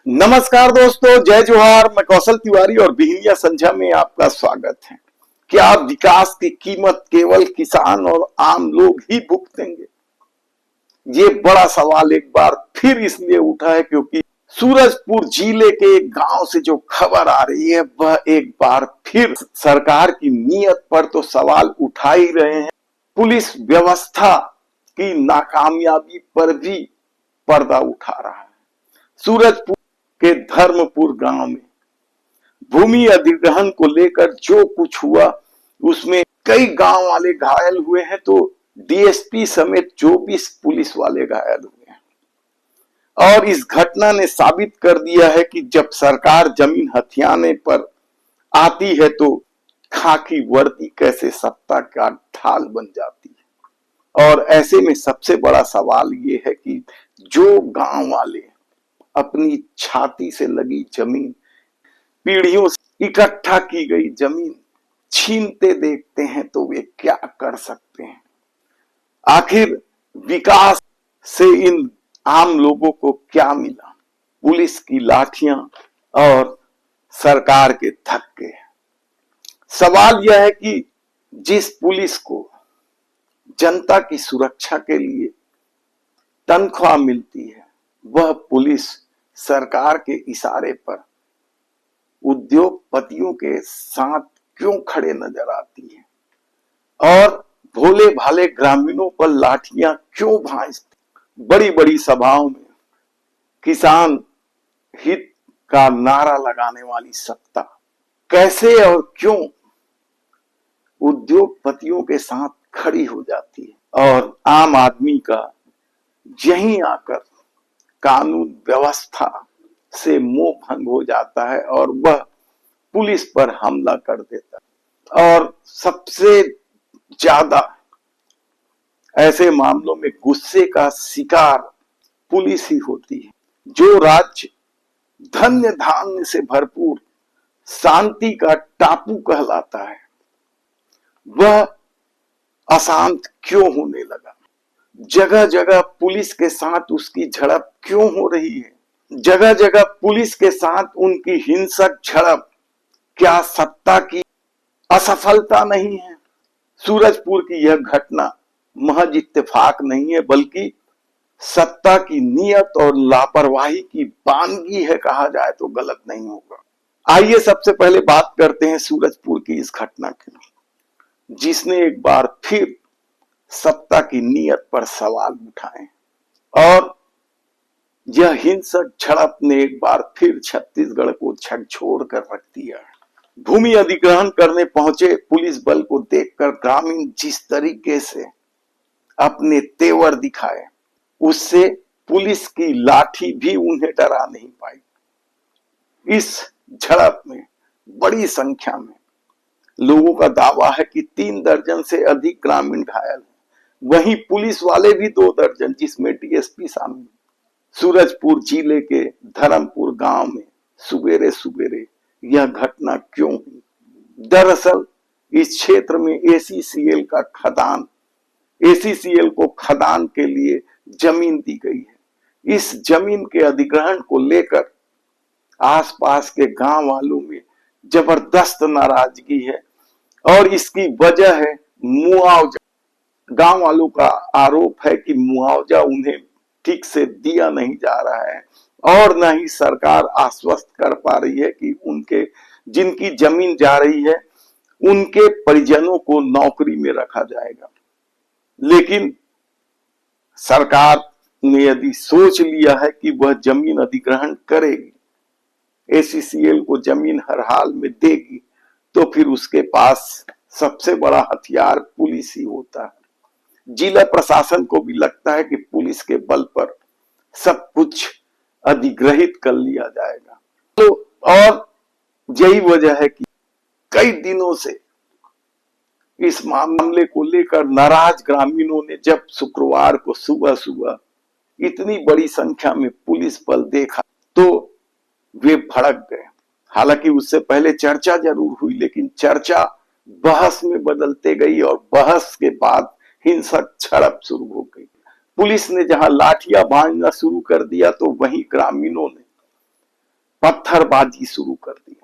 नमस्कार दोस्तों, जय जोहार। मैं कौशल तिवारी और बिहनिया संध्या में आपका स्वागत है। क्या विकास की कीमत केवल किसान और आम लोग ही भुगतेंगे? ये बड़ा सवाल एक बार फिर इसलिए उठा है क्योंकि सूरजपुर जिले के एक गांव से जो खबर आ रही है वह एक बार फिर सरकार की नीयत पर तो सवाल उठा ही रहे हैं, पुलिस व्यवस्था की नाकामयाबी पर भी पर्दा उठा रहा है। सूरजपुर के धर्मपुर गांव में भूमि अधिग्रहण को लेकर जो कुछ हुआ उसमें कई गांव वाले घायल हुए हैं, तो डीएसपी समेत 24 पुलिस वाले घायल हुए हैं। और इस घटना ने साबित कर दिया है कि जब सरकार जमीन हथियाने पर आती है तो खाकी वर्दी कैसे सत्ता का ढाल बन जाती है। और ऐसे में सबसे बड़ा सवाल ये है कि जो गांव वाले अपनी छाती से लगी जमीन, पीढ़ियों से इकट्ठा की गई जमीन छीनते देखते हैं तो वे क्या कर सकते हैं? आखिर विकास से इन आम लोगों को क्या मिला? पुलिस की लाठियां और सरकार के धक्के। सवाल यह है कि जिस पुलिस को जनता की सुरक्षा के लिए तनख्वाह मिलती है, वह पुलिस सरकार के इशारे पर उद्योगपतियों के साथ क्यों खड़े नजर आती है और भोले भाले ग्रामीणों पर लाठियां क्यों भांजती? बड़ी बड़ी सभाओं में किसान हित का नारा लगाने वाली सत्ता कैसे और क्यों उद्योगपतियों के साथ खड़ी हो जाती है और आम आदमी का यहीं आकर कानून व्यवस्था से मोह भंग हो जाता है और वह पुलिस पर हमला कर देता है। और सबसे ज्यादा ऐसे मामलों में गुस्से का शिकार पुलिस ही होती है। जो राज्य धन्य धान्य से भरपूर शांति का टापू कहलाता है, वह अशांत क्यों होने लगा? जगह जगह पुलिस के साथ उसकी झड़प क्यों हो रही है? जगह जगह पुलिस के साथ उनकी हिंसक झड़प क्या सत्ता की असफलता नहीं है? सूरजपुर की यह घटना महज इत्तेफाक नहीं है, बल्कि सत्ता की नीयत और लापरवाही की बानगी है, कहा जाए तो गलत नहीं होगा। आइए सबसे पहले बात करते हैं सूरजपुर की इस घटना की, जिसने एक बार फिर सत्ता की नीयत पर सवाल उठाए। और यह हिंसक झड़प ने एक बार फिर छत्तीसगढ़ को झकझोर कर रख दिया। भूमि अधिग्रहण करने पहुंचे पुलिस बल को देखकर ग्रामीण जिस तरीके से अपने तेवर दिखाए, उससे पुलिस की लाठी भी उन्हें डरा नहीं पाई। इस झड़प में बड़ी संख्या में लोगों का दावा है कि 3 दर्जन से अधिक ग्रामीण घायल हैं। वहीं पुलिस वाले भी 2 दर्जन, जिसमें डीएसपी शामिल। सूरजपुर जिले के धर्मपुर गांव में सुबेरे सुबेरे यह घटना क्यों हुई? दरअसल इस क्षेत्र में एसीसीएल को खदान के लिए जमीन दी गई है। इस जमीन के अधिग्रहण को लेकर आसपास के गांव वालों में जबरदस्त नाराजगी है और इसकी वजह है मुआवजा। गांव वालों का आरोप है कि मुआवजा उन्हें ठीक से दिया नहीं जा रहा है और न ही सरकार आश्वस्त कर पा रही है कि उनके जिनकी जमीन जा रही है उनके परिजनों को नौकरी में रखा जाएगा। लेकिन सरकार ने यदि सोच लिया है कि वह जमीन अधिग्रहण करेगी, एसीसीएल को जमीन हर हाल में देगी, तो फिर उसके पास सबसे बड़ा हथियार पुलिस ही होता है। जिला प्रशासन को भी लगता है कि पुलिस के बल पर सब कुछ अधिग्रहित कर लिया जाएगा। तो और यही वजह है कि कई दिनों से इस मामले को लेकर नाराज ग्रामीणों ने जब शुक्रवार को सुबह सुबह इतनी बड़ी संख्या में पुलिस बल देखा तो वे भड़क गए। हालांकि उससे पहले चर्चा जरूर हुई, लेकिन चर्चा बहस में बदलते गई और बहस के बाद हिंसक झड़प शुरू हो गई। पुलिस ने जहां लाठियां भांजना शुरू कर दिया तो वहीं ग्रामीणों ने पत्थरबाजी शुरू कर दी,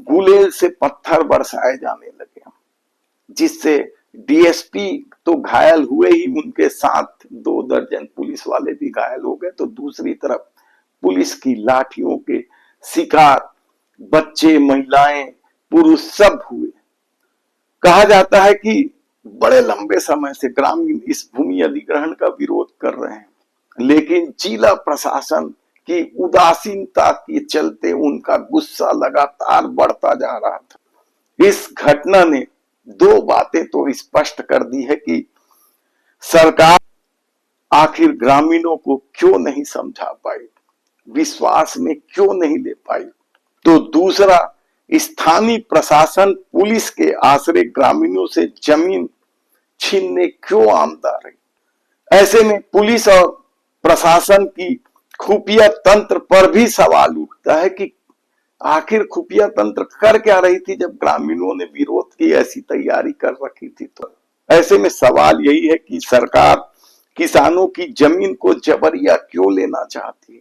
गुलेल से पत्थर बरसाए जाने लगे, जिससे डीएसपी तो घायल हुए ही, उनके साथ 2 दर्जन पुलिस वाले भी घायल हो गए। तो दूसरी तरफ पुलिस की लाठियों के शिकार बच्चे, महिलाएं, पुरुष सब हुए। कहा जाता है कि बड़े लंबे समय से ग्रामीण इस भूमि अधिग्रहण का विरोध कर रहे हैं, लेकिन जिला प्रशासन की उदासीनता के चलते उनका गुस्सा लगातार बढ़ता जा रहा था। इस घटना ने 2 बातें तो स्पष्ट कर दी है कि सरकार आखिर ग्रामीणों को क्यों नहीं समझा पाई, विश्वास में क्यों नहीं ले पाई। तो दूसरा, स्थानीय प्रशासन पुलिस के आश्रय ग्रामीणों से जमीन छीनने क्यों आमदा रही। ऐसे में पुलिस और प्रशासन की खुफिया तंत्र पर भी सवाल उठता है कि आखिर खुफिया तंत्र कर क्या रही थी जब ग्रामीणों ने विरोध की ऐसी तैयारी कर रखी थी। तो ऐसे में सवाल यही है कि सरकार किसानों की जमीन को जबरिया क्यों लेना चाहती है,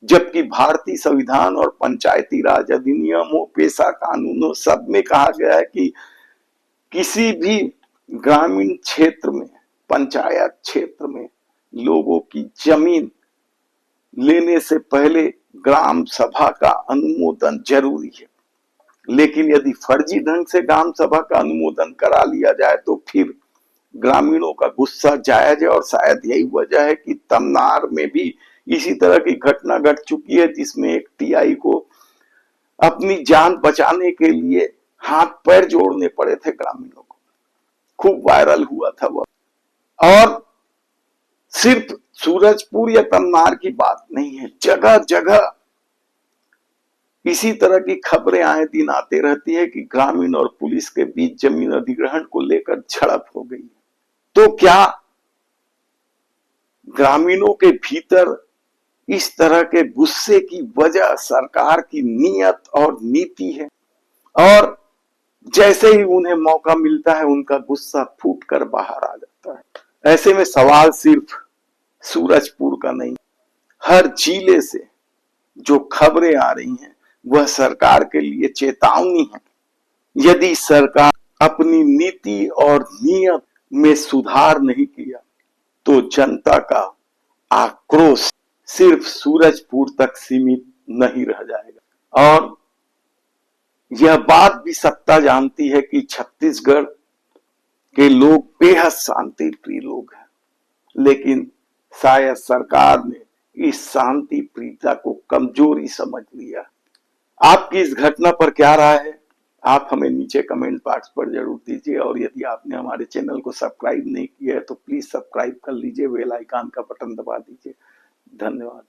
जबकि भारतीय संविधान और पंचायती राज अधिनियमों, पेशा कानूनों सब में कहा गया है कि किसी भी ग्रामीण क्षेत्र में, पंचायत क्षेत्र में लोगों की जमीन लेने से पहले ग्राम सभा का अनुमोदन जरूरी है। लेकिन यदि फर्जी ढंग से ग्राम सभा का अनुमोदन करा लिया जाए तो फिर ग्रामीणों का गुस्सा जायज है। और शायद यही वजह है कि तमनार में भी इसी तरह की घटना घट चुकी है, जिसमें एक टीआई को अपनी जान बचाने के लिए हाथ पैर जोड़ने पड़े थे ग्रामीणों को। खूब वायरल हुआ था वह। और सिर्फ सूरजपुर या तमनार की बात नहीं है, जगह जगह इसी तरह की खबरें आए दिन आते रहती है कि ग्रामीण और पुलिस के बीच जमीन अधिग्रहण को लेकर झड़प हो गई। तो क्या ग्रामीणों के भीतर इस तरह के गुस्से की वजह सरकार की नीयत और नीति है, और जैसे ही उन्हें मौका मिलता है उनका गुस्सा फूट कर बाहर आ जाता है। ऐसे में सवाल सिर्फ सूरजपुर का नहीं, हर जिले से जो खबरें आ रही हैं वह सरकार के लिए चेतावनी है। यदि सरकार अपनी नीति और नियत में सुधार नहीं किया तो जनता का आक्रोश सिर्फ सूरजपुर तक सीमित नहीं रह जाएगा। और यह बात भी सत्ता जानती है कि छत्तीसगढ़ के लोग बेहद शांति प्रिय लोग हैं, लेकिन शायद सरकार ने इस शांति प्रियता को कमजोरी समझ लिया। आपकी इस घटना पर क्या राय है, आप हमें नीचे कमेंट बॉक्स पर जरूर दीजिए। और यदि आपने हमारे चैनल को सब्सक्राइब नहीं किया है तो प्लीज सब्सक्राइब कर लीजिए, बेल आइकन का बटन दबा दीजिए। धन्यवाद।